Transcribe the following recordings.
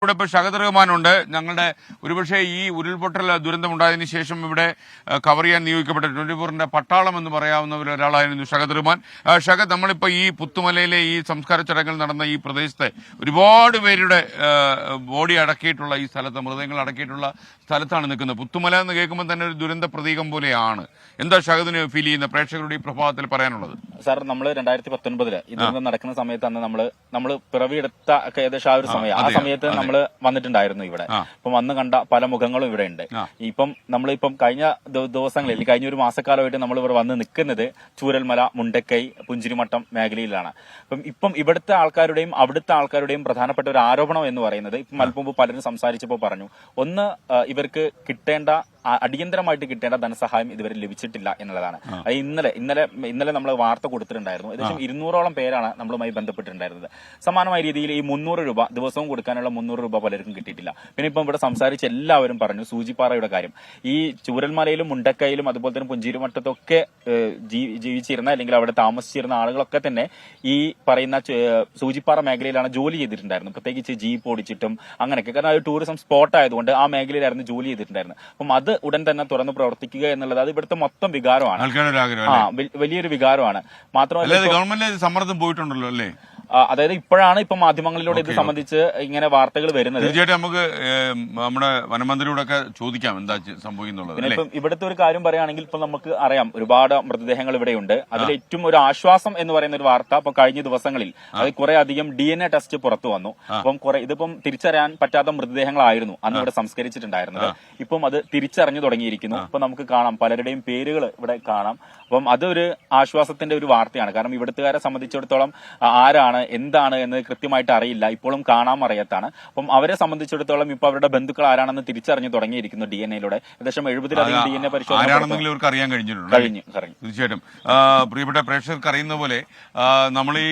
ഇവിടെ ഇപ്പോൾ ഷഹദ് റഹ്മാനുണ്ട്. ഞങ്ങളുടെ ഒരുപക്ഷെ ഈ ഉരുൾപൊട്ടൽ ദുരന്തമുണ്ടായതിനു ശേഷം ഇവിടെ കവർ ചെയ്യാൻ നിയോഗിക്കപ്പെട്ട 24ന്റെ പട്ടാളം എന്ന് പറയാവുന്ന ഒരാളായിരുന്നു ഷഹദ് റഹ്മാൻ. ഷഹദ്, നമ്മളിപ്പോൾ ഈ പുത്തുമലയിലെ ഈ സംസ്കാര ചടങ്ങുകൾ നടന്ന ഈ പ്രദേശത്തെ ഒരുപാട് പേരുടെ ബോഡി അടക്കിയിട്ടുള്ള ഈ സ്ഥലത്ത്, മൃതദേഹങ്ങൾ അടക്കിയിട്ടുള്ള സ്ഥലത്താണ് നിൽക്കുന്നത്. പുത്തുമല എന്ന് കേൾക്കുമ്പോൾ തന്നെ ഒരു ദുരന്ത പ്രതീകം പോലെയാണ്. എന്താ ഷഹദിന് ഫീൽ ചെയ്യുന്ന, പ്രേക്ഷകരുടെ ഈ പ്രഭാതത്തിൽ പറയാനുള്ളത്? സാർ, നമ്മൾ 2019 ഈ ദുരന്തം നടക്കുന്ന സമയത്ത് അന്ന് നമ്മള് പിറവിയെടുത്ത ഏകദേശം ആ ഒരു സമയം, ആ സമയത്ത് നമ്മൾ വന്നിട്ടുണ്ടായിരുന്നു ഇവിടെ. ഇപ്പം വന്ന് കണ്ട പല മുഖങ്ങളും ഇവിടെ ഉണ്ട്. ഇപ്പം നമ്മളിപ്പം കഴിഞ്ഞ ദിവസങ്ങളിൽ, കഴിഞ്ഞ ഒരു മാസക്കാലമായിട്ട് നമ്മൾ ഇവിടെ വന്ന് നിൽക്കുന്നത് ചൂരൽമല, മുണ്ടക്കൈ, പുഞ്ചിരിമട്ടം മേഖലയിലാണ്. ഇപ്പം ഇവിടുത്തെ ആൾക്കാരുടെയും അവിടുത്തെ ആൾക്കാരുടെയും പ്രധാനപ്പെട്ട ഒരു ആരോപണം എന്ന് പറയുന്നത്, ഇപ്പം അല്പം മുമ്പ് പലരും സംസാരിച്ചപ്പോൾ പറഞ്ഞു, ഒന്ന് ഇവർക്ക് അടിയന്തരമായിട്ട് കിട്ടേണ്ട ധനസഹായം ഇതുവരെ ലഭിച്ചിട്ടില്ല എന്നുള്ളതാണ്. ഇന്നലെ നമ്മൾ വാർത്ത കൊടുത്തിട്ടുണ്ടായിരുന്നു. ഏകദേശം 200ഓളം പേരാണ് നമ്മളുമായി ബന്ധപ്പെട്ടിട്ടുണ്ടായിരുന്നത്. സമാനമായ രീതിയിൽ ഈ 300 രൂപ ദിവസവും കൊടുക്കാനുള്ള 300 രൂപ പലർക്കും കിട്ടിയിട്ടില്ല. പിന്നെ ഇപ്പം ഇവിടെ സംസാരിച്ച എല്ലാവരും പറഞ്ഞു സൂചിപ്പാറയുടെ കാര്യം. ഈ ചൂരൽമലയിലും മുണ്ടക്കയിലും അതുപോലെ തന്നെ പുഞ്ചിരിമട്ടത്തൊക്കെ ജീവിച്ചിരുന്ന അല്ലെങ്കിൽ അവിടെ താമസിച്ചിരുന്ന ആളുകളൊക്കെ തന്നെ ഈ പറയുന്ന സൂചിപ്പാറ മേഖലയിലാണ് ജോലി ചെയ്തിട്ടുണ്ടായിരുന്നു. പ്രത്യേകിച്ച് ജീപ്പ് ഓടിച്ചിട്ടും അങ്ങനെയൊക്കെ. കാരണം അത് ടൂറിസം സ്പോട്ട് ആയതുകൊണ്ട് ആ മേഖലയിലായിരുന്നു ജോലി ചെയ്തിട്ടുണ്ടായിരുന്നത്. അപ്പം അത് ഉടൻ തന്നെ തുറന്ന് പ്രവർത്തിക്കുക എന്നുള്ളത് അത് ഇവിടുത്തെ മൊത്തം വികാരമാണ്, വലിയൊരു വികാരമാണ്. മാത്രമല്ല ഗവൺമെന്റ് സമ്മർദ്ദം പോയിട്ടുണ്ടല്ലോ അല്ലേ? അതായത് ഇപ്പം മാധ്യമങ്ങളിലൂടെ ഇത് സംബന്ധിച്ച് ഇങ്ങനെ വാർത്തകൾ വരുന്നത്. തീർച്ചയായിട്ടും നമുക്ക് നമ്മുടെ വനമന്ത്രിയോടൊക്കെ ചോദിക്കാം എന്താ സംഭവിക്കുന്നുള്ളത്. പിന്നെ ഇപ്പം ഇവിടുത്തെ ഒരു കാര്യം പറയുകയാണെങ്കിൽ ഇപ്പൊ നമുക്ക് അറിയാം ഒരുപാട് മൃതദേഹങ്ങൾ ഇവിടെയുണ്ട്. അതിൽ ഏറ്റവും ഒരു ആശ്വാസം എന്ന് പറയുന്ന ഒരു വാർത്ത ഇപ്പൊ കഴിഞ്ഞ ദിവസങ്ങളിൽ അത് കുറെ അധികം DNA ടെസ്റ്റ് പുറത്തു വന്നു. അപ്പം ഇതിപ്പം തിരിച്ചറിയാൻ പറ്റാത്ത മൃതദേഹങ്ങളായിരുന്നു അന്ന് ഇവിടെ സംസ്കരിച്ചിട്ടുണ്ടായിരുന്നത്. ഇപ്പം അത് തിരിച്ചറിഞ്ഞു തുടങ്ങിയിരിക്കുന്നു. ഇപ്പൊ നമുക്ക് കാണാം പലരുടെയും പേരുകൾ ഇവിടെ കാണാം. അപ്പം അതൊരു ആശ്വാസത്തിന്റെ ഒരു വാർത്തയാണ്. കാരണം ഇവിടുത്തുകാരെ സംബന്ധിച്ചിടത്തോളം ആരാണ് എന്താണ് എന്ന് കൃത്യമായിട്ട് അറിയില്ല, ഇപ്പോഴും കാണാൻ അറിയാത്താണ്. അപ്പം അവരെ സംബന്ധിച്ചിടത്തോളം ഇപ്പൊ അവരുടെ ബന്ധുക്കൾ ആരാണെന്ന് തിരിച്ചറിഞ്ഞു തുടങ്ങിയിരിക്കുന്നു DNA-യിലൂടെ. ഏകദേശം 70-ലധികം DNA പരിശോധന അറിയാൻ കഴിഞ്ഞു. തീർച്ചയായിട്ടും പ്രിയപ്പെട്ട പ്രേക്ഷകർക്ക് അറിയുന്ന പോലെ നമ്മൾ ഈ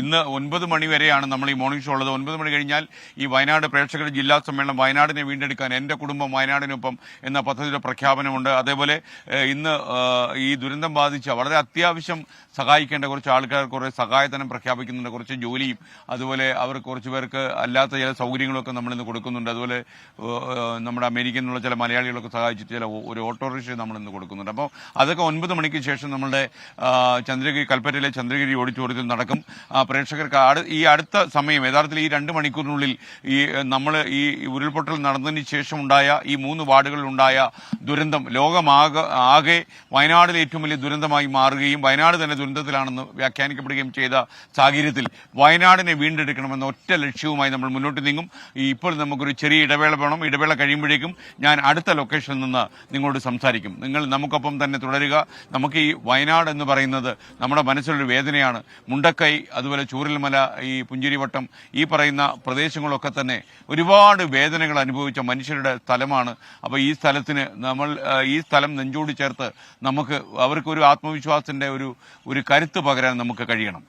ഇന്ന് 9 മണി വരെയാണ് നമ്മൾ ഈ മോർണിംഗ് ഷോ ഉള്ളത്. 9 മണി കഴിഞ്ഞാൽ ഈ വയനാട് പ്രേക്ഷകരുടെ ജില്ലാ സമ്മേളനം, വയനാടിനെ വീണ്ടെടുക്കാൻ എന്റെ കുടുംബം വയനാടിനൊപ്പം എന്ന പദ്ധതിയുടെ പ്രഖ്യാപനമുണ്ട്. അതേപോലെ ഇന്ന് ഈ ദുരന്തം ബാധിച്ച വളരെ അത്യാവശ്യം സഹായിക്കേണ്ട കുറച്ച് ആൾക്കാർ കുറെ സഹായധനം പ്രഖ്യാപിക്കുന്നുണ്ട്. കുറച്ച് ജോലിയും അതുപോലെ അവർക്ക് കുറച്ച് പേർക്ക് അല്ലാത്ത ചില സൗകര്യങ്ങളൊക്കെ നമ്മളിന്ന് കൊടുക്കുന്നുണ്ട്. അതുപോലെ നമ്മുടെ അമേരിക്കയിൽ നിന്നുള്ള ചില മലയാളികളൊക്കെ സഹായിച്ചിട്ട് ഒരു ഓട്ടോറിക്ഷ നമ്മളിന്ന് കൊടുക്കുന്നുണ്ട്. അപ്പോൾ അതൊക്കെ 9 മണിക്ക് ശേഷം നമ്മളുടെ കൽപ്പറ്റയിലെ ചന്ദ്രഗിരി ഓഡിറ്റോറിയത്തിൽ നടക്കും. പ്രേക്ഷകർക്ക് ഈ അടുത്ത സമയം യഥാർത്ഥത്തിൽ ഈ 2 മണിക്കൂറിനുള്ളിൽ നമ്മൾ ഈ ഉരുൾപൊട്ടൽ നടന്നതിന് ശേഷം ഉണ്ടായ ഈ 3 വാർഡുകളിലുണ്ടായ ദുരന്തം ലോകമാകെ വയനാടിലെ ഏറ്റവും വലിയ ദുരന്തമായി മാറുകയും വയനാട് തന്നെ ദുരന്തത്തിലാണെന്ന് വ്യാഖ്യാനിക്കപ്പെടുകയും ചെയ്ത സാഹചര്യത്തിൽ വയനാടിനെ വീണ്ടെടുക്കണമെന്ന ഒറ്റ ലക്ഷ്യവുമായി നമ്മൾ മുന്നോട്ട് നീങ്ങും. ഇപ്പോൾ നമുക്കൊരു ചെറിയ ഇടവേള വേണം. ഇടവേള കഴിയുമ്പോഴേക്കും ഞാൻ അടുത്ത ലൊക്കേഷനിൽ നിന്ന് നിങ്ങളോട് സംസാരിക്കും. നിങ്ങൾ നമുക്കൊപ്പം തന്നെ തുടരുക. നമുക്ക് ഈ വയനാട് എന്ന് പറയുന്നത് നമ്മുടെ മനസ്സിലൊരു വേദനയാണ്. മുണ്ടക്കൈ, അതുപോലെ ചൂരൽമല, ഈ പുഞ്ചിരിവട്ടം, ഈ പറയുന്ന പ്രദേശങ്ങളൊക്കെ തന്നെ ഒരുപാട് വേദനകൾ അനുഭവിച്ച മനുഷ്യരുടെ സ്ഥലമാണ്. അപ്പോൾ ഈ സ്ഥലത്തിന് ഈ സ്ഥലം നെഞ്ചോട് ചേർത്ത് നമുക്ക് അവർക്കൊരു ആത്മവിശ്വാസത്തിന്റെ ഒരു കരുത്ത് പകരാൻ നമുക്ക് കഴിയണം.